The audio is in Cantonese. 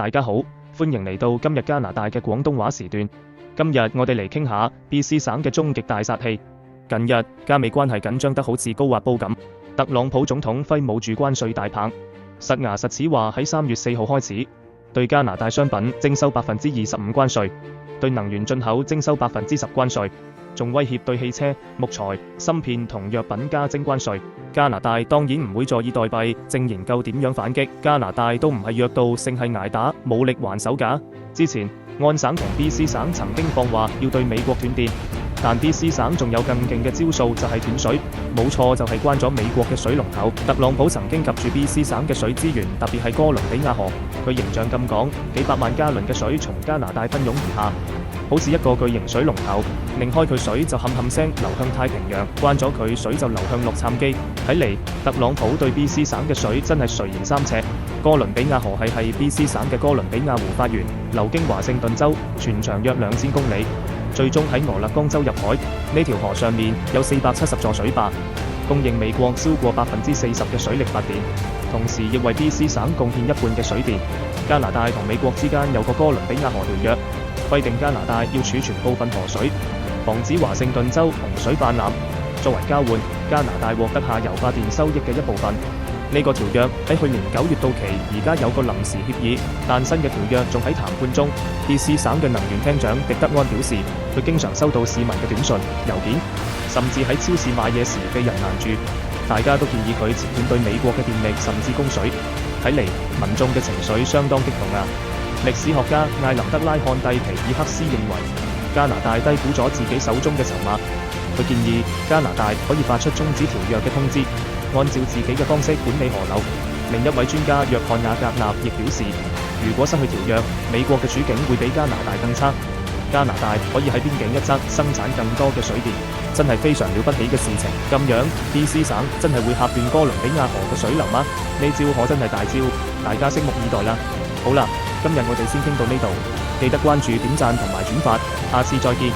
大家好，歡迎嚟到今日加拿大嘅廣東話時段。今日我哋嚟傾下 BC 省嘅終極大殺器。近日加美關係緊張得好似高壓煲咁，特朗普總統揮舞住關稅大棒，實牙實齒話喺3月4號開始對加拿大商品徵收25%關稅，對能源進口徵收10%關稅，仲威脅對汽車、木材、芯片同藥品加徵關稅。加拿大當然唔會坐以待斃，正研究點樣反擊。加拿大都唔係弱到淨係捱打，武力還手㗎。之前安省同 BC 省曾經放話要對美國斷電，但 BC 省仲有更勁嘅招數，就係斷水。冇錯，就係關咗美國嘅水龍頭。特朗普曾經及住 BC 省嘅水資源，特別係哥倫比亞河，佢形象咁講，幾百萬加侖嘅水從加拿大奔湧而下，好似一個巨型水龍頭，擰開佢水就冚冚聲流向太平洋，關咗佢水就流向洛杉磯。睇嚟特朗普對 BC 省嘅水真係垂涎3尺。哥倫比亞河係 BC 省嘅哥倫比亞湖發源，流經華盛頓州，全長約2000公里，最終喺俄勒岡州入海。呢條河上面有470座水壩，供應美國超過40%嘅水力發電，同時亦為 BC 省貢獻一半嘅水電。加拿大同美國之間有個哥倫比亞河條約，規定加拿大要儲存部分河水，防止華盛頓州洪水泛濫。作為交換，加拿大獲得下游發電收益嘅一部分。呢個條約喺去年9月到期，而家有個臨時協議，但新嘅條約仲喺談判中。BC 省嘅能源廳長狄德安表示，佢經常收到市民嘅短信、郵件，甚至喺超市買嘢時被人攔住，大家都建議佢切斷對美國嘅電力甚至供水。睇嚟民眾嘅情緒相當激動啊！歷史學家艾林德拉漢蒂皮爾克斯認為，加拿大低估咗自己手中嘅籌碼。佢建議加拿大可以發出終止條約嘅通知，按照自己嘅方式管理河流。另一位專家約翰亞格納亦表示，如果失去條約，美國嘅處境會比加拿大更差。加拿大可以喺邊境一側生產更多嘅水電，真係非常了不起嘅事情。咁樣 BC 省真係會掐斷哥倫比亞河嘅水流嗎？呢招可真係大招，大家拭目以待啦。好啦，今日我哋先傾到呢度，記得關注、點讚同埋轉發，下次再見。